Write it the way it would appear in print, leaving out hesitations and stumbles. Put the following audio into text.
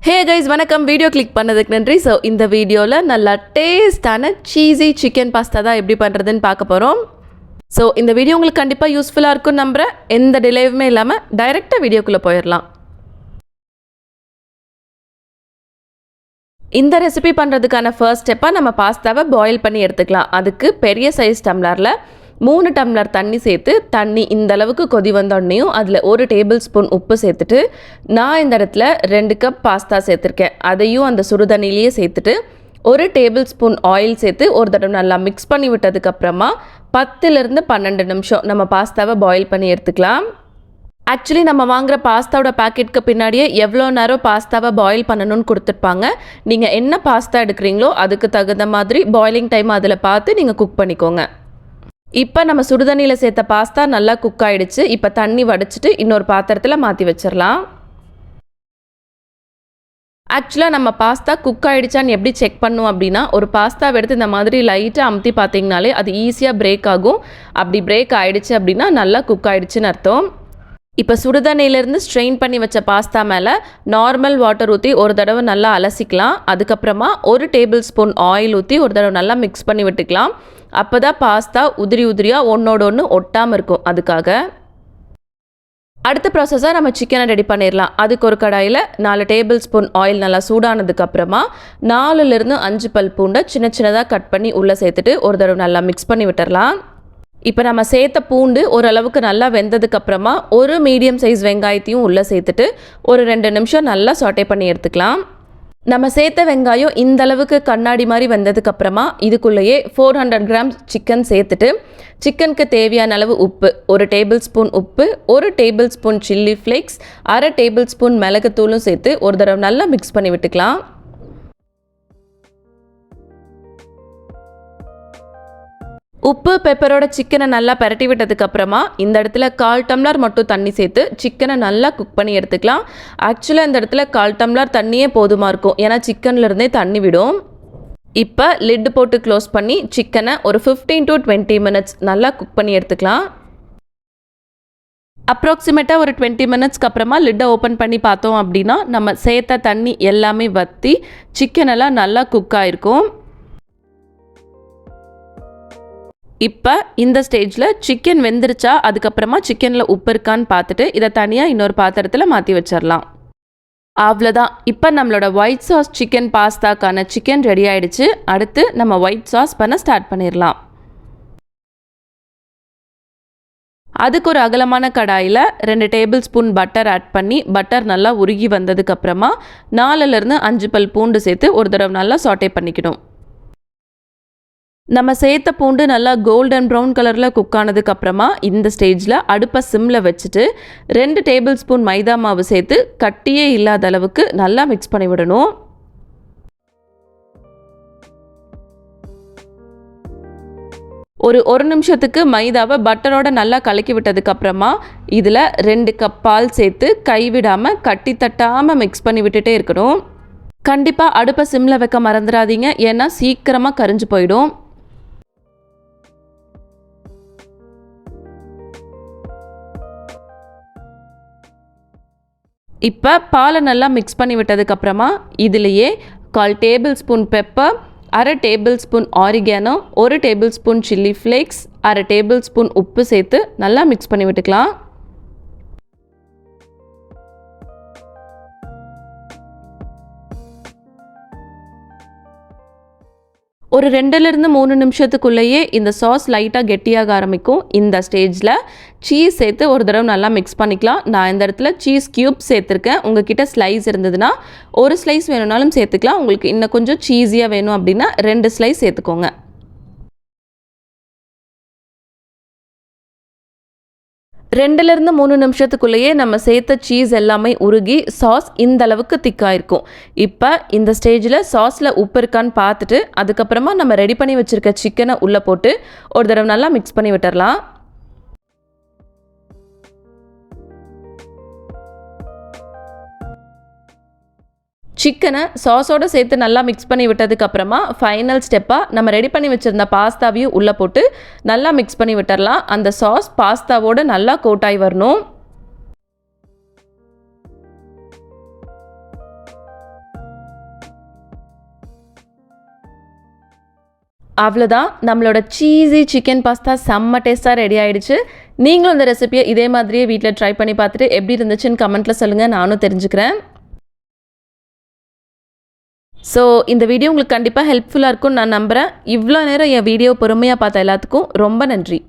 Hey guys வணக்கம். Video click பண்ணதுக்கு நன்றி. ஸோ இந்த வீடியோவில் நல்லா டேஸ்டான சீஸி சிக்கன் பாஸ்தா தான் எப்படி பண்ணுறதுன்னு பார்க்க போகிறோம். ஸோ இந்த வீடியோ உங்களுக்கு கண்டிப்பாக யூஸ்ஃபுல்லாக இருக்கும்னு நம்புகிறேன். எந்த டிலேவுமே இல்லாமல் டைரெக்டாக வீடியோக்குள்ளே போயிடலாம். இந்த ரெசிபி பண்ணுறதுக்கான ஃபர்ஸ்ட் ஸ்டெப்பாக நம்ம பாஸ்தாவை பாயில் பண்ணி எடுத்துக்கலாம். அதுக்கு பெரிய சைஸ் டம்ளரில் 3 டம்ளர் தண்ணி சேர்த்து, தண்ணி இந்த அளவுக்கு கொதி வந்தோடனையும் அதில் 1 டேபிள் ஸ்பூன் உப்பு சேர்த்துட்டு, நான் இந்த இடத்துல 2 கப் பாஸ்தா சேர்த்துருக்கேன். அதையும் அந்த சுடுதண்ணிலேயே சேர்த்துட்டு 1 டேபிள் ஸ்பூன் ஆயில் சேர்த்து ஒரு தடவை நல்லா மிக்ஸ் பண்ணி விட்டதுக்கப்புறமா 10லேருந்து 12 நிமிஷம் நம்ம பாஸ்தாவை பாயில் பண்ணி எடுத்துக்கலாம். ஆக்சுவலி நம்ம வாங்குகிற பாஸ்தாவோட பேக்கெட்டுக்கு பின்னாடியே எவ்வளோ நேரம் பாஸ்தாவை பாயில் பண்ணணும்னு கொடுத்துருப்பாங்க. நீங்கள் என்ன பாஸ்தா எடுக்கிறீங்களோ அதுக்கு தகுந்த மாதிரி பாயிலிங் டைம் அதில் பார்த்து நீங்கள் குக் பண்ணிக்கோங்க. இப்போ நம்ம சுடுதண்ணியில் சேர்த்த பாஸ்தா நல்லா குக் ஆகிடுச்சு. இப்போ தண்ணி வடிச்சிட்டு இன்னொரு பாத்திரத்தில் மாற்றி வச்சிடலாம். ஆக்சுவலாக நம்ம பாஸ்தா குக் ஆகிடுச்சான்னு எப்படி செக் பண்ணுவோம் அப்படின்னா, ஒரு பாஸ்தாவை எடுத்து இந்த மாதிரி லைட்டாக அமுத்தி பார்த்தீங்கனாலே அது ஈஸியாக பிரேக் ஆகும். அப்படி பிரேக் ஆகிடுச்சு அப்படின்னா நல்லா குக் ஆகிடுச்சுன்னு அர்த்தம். இப்போ சுடுதண்ணியிலேருந்து ஸ்ட்ரெயின் பண்ணி வச்ச பாஸ்தா மேலே நார்மல் வாட்டர் ஊற்றி ஒரு தடவை நல்லா அலசிக்கலாம். அதுக்கப்புறமா 1 டேபிள் ஸ்பூன் ஆயில் ஊற்றி ஒரு தடவை நல்லா மிக்ஸ் பண்ணி விட்டுக்கலாம். அப்போ தான் பாஸ்தா உதிரி உதிரியாக ஒன்றோட ஒன்று ஒட்டாமல் இருக்கும். அதுக்காக அடுத்த ப்ராசஸாக நம்ம சிக்கனை ரெடி பண்ணிடலாம். அதுக்கு ஒரு கடாயில் 4 டேபிள் ஸ்பூன் ஆயில் நல்லா சூடானதுக்கப்புறமா 4லேருந்து 5 பல் பூண்டை சின்ன சின்னதாக கட் பண்ணி உள்ளே சேர்த்துட்டு ஒரு தடவை நல்லா மிக்ஸ் பண்ணி விட்டுடலாம். இப்போ நம்ம சேர்த்த பூண்டு ஓரளவுக்கு நல்லா வெந்ததுக்கப்புறமா 1 மீடியம் சைஸ் வெங்காயத்தையும் உள்ளே சேர்த்துட்டு ஒரு 2 நிமிஷம் நல்லா சாட்டே பண்ணி எடுத்துக்கலாம். நம்ம சேர்த்த வெங்காயம் இந்த அளவுக்கு கண்ணாடி மாதிரி வந்ததுக்கப்புறமா இதுக்குள்ளேயே 400 கிராம் சிக்கன் சேர்த்துட்டு, சிக்கனுக்கு தேவையான அளவு உப்பு, 1 டேபிள் ஸ்பூன் உப்பு, 1 tablespoon chilli flakes, 1/2 tablespoon மிளகுத்தூளும் சேர்த்து ஒரு தடவை நல்லா மிக்ஸ் பண்ணி விட்டுக்கலாம். உப்பு பெப்பரோட சிக்கனை நல்லா பரட்டி விட்டதுக்கப்புறமா இந்த இடத்துல 1/4 டம்ளர் மட்டும் தண்ணி சேர்த்து சிக்கனை நல்லா குக் பண்ணி எடுத்துக்கலாம். ஆக்சுவலாக இந்த இடத்துல 1/4 டம்ளர் தண்ணியே போதுமாக இருக்கும். ஏன்னா சிக்கன்லேருந்தே தண்ணி விடும். இப்போ லிட்டு போட்டு க்ளோஸ் பண்ணி சிக்கனை ஒரு 15 to 20 மினிட்ஸ் நல்லா குக் பண்ணி எடுத்துக்கலாம். அப்ராக்சிமேட்டாக ஒரு 20 மினிட்ஸ்க்கு அப்புறமா லிட்டை ஓப்பன் பண்ணி பார்த்தோம் அப்படின்னா நம்ம சேர்த்த தண்ணி எல்லாமே வற்றி சிக்கனெல்லாம் நல்லா குக் ஆகிருக்கும். இப்போ இந்த ஸ்டேஜில் சிக்கன் வெந்துருச்சா, அதுக்கப்புறமா சிக்கனில் உப்பு இருக்கான்னு பார்த்துட்டு இதை தனியாக இன்னொரு பாத்திரத்தில் மாற்றி வச்சிடலாம். அவ்வளோதான். இப்போ நம்மளோட ஒயிட் சாஸ் சிக்கன் பாஸ்தாக்கான சிக்கன் ரெடி ஆகிடுச்சு. அடுத்து நம்ம ஒயிட் சாஸ் பண்ண ஸ்டார்ட் பண்ணிடலாம். அதுக்கு ஒரு அகலமான கடாயில் 2 டேபிள் ஸ்பூன் பட்டர் ஆட் பண்ணி பட்டர் நல்லா உருகி வந்ததுக்கப்புறமா 4லேருந்து 5 பல் பூண்டு சேர்த்து ஒரு தடவை நல்லா சாட்டே பண்ணிக்கணும். நம்ம சேர்த்த பூண்டு நல்லா கோல்டன் ப்ரௌன் கலரில் குக் ஆனதுக்கப்புறமா இந்த ஸ்டேஜில் அடுப்பை சிம்மில் வச்சுட்டு 2 டேபிள் ஸ்பூன் மைதா மாவு சேர்த்து கட்டியே இல்லாத அளவுக்கு நல்லா மிக்ஸ் பண்ணி விடணும். ஒரு நிமிஷத்துக்கு மைதாவை பட்டரோட நல்லா கலக்கி விட்டதுக்கப்புறமா இதில் 2 கப் பால் சேர்த்து கைவிடாமல் கட்டி தட்டாமல் மிக்ஸ் பண்ணி விட்டுட்டே இருக்கணும். கண்டிப்பாக அடுப்பை சிம்மில் வைக்க மறந்துடாதீங்க, ஏன்னா சீக்கிரமாக கரிஞ்சு போயிடும். இப்போ பாலை நல்லா மிக்ஸ் பண்ணி விட்டதுக்கப்புறமா இதிலேயே 1/4 table spoon pepper, 1/2 table spoon oregano, 1 tablespoon chilli flakes, 1/2 tablespoon உப்பு சேர்த்து நல்லா மிக்ஸ் பண்ணி விட்டுக்கலாம். ஒரு 2லேருந்து 3 நிமிஷத்துக்குள்ளேயே இந்த சாஸ் லைட்டாக கெட்டியாக ஆரம்பிக்கும். இந்த ஸ்டேஜில் சீஸ் சேர்த்து ஒரு தடவை நல்லா மிக்ஸ் பண்ணிக்கலாம். நான் இந்த இடத்துல சீஸ் க்யூப் சேர்த்துருக்கேன். உங்ககிட்ட ஸ்லைஸ் இருந்ததுன்னா 1 ஸ்லைஸ் வேணும்னாலும் சேர்த்துக்கலாம். உங்களுக்கு இன்னும் கொஞ்சம் சீஸியாக வேணும் அப்படின்னா 2 ஸ்லைஸ் சேர்த்துக்கோங்க. 2லேருந்து 3 நிமிஷத்துக்குள்ளேயே நம்ம சேர்த்த சீஸ் எல்லாமே உருகி சாஸ் இந்த அளவுக்கு திக்காயிருக்கும். இப்போ இந்த ஸ்டேஜில் சாஸில் உப்பு இருக்கான்னு பார்த்துட்டு அதுக்கப்புறமா நம்ம ரெடி பண்ணி வச்சுருக்க சிக்கனை உள்ளே போட்டு ஒரு தடவை நல்லா மிக்ஸ் பண்ணி விட்டுறலாம். சிக்கனை சாஸோடு சேர்த்து நல்லா மிக்ஸ் பண்ணி விட்டதுக்கப்புறமா ஃபைனல் ஸ்டெப்பாக நம்ம ரெடி பண்ணி வச்சுருந்த பாஸ்தாவையும் உள்ளே போட்டு நல்லா மிக்ஸ் பண்ணி விட்டுறலாம். அந்த சாஸ் பாஸ்தாவோடு நல்லா கோட்டாகி வரணும். அவ்வளோதான், நம்மளோட சீஸி சிக்கன் பாஸ்தா செம்ம டேஸ்ட்டாக ரெடி ஆகிடுச்சு. நீங்களும் இந்த ரெசிபியை இதே மாதிரியே வீட்டில் ட்ரை பண்ணி பார்த்துட்டு எப்படி இருந்துச்சுன்னு கமெண்ட்டில் சொல்லுங்கள், நானும் தெரிஞ்சுக்கிறேன். ஸோ இந்த வீடியோ உங்களுக்கு கண்டிப்பாக ஹெல்ப்ஃபுல்லாக இருக்கும்னு நான் நம்புகிறேன். இவ்வளோ நேரம் என் வீடியோ பொறுமையாக பார்த்த எல்லாத்துக்கும் ரொம்ப நன்றி.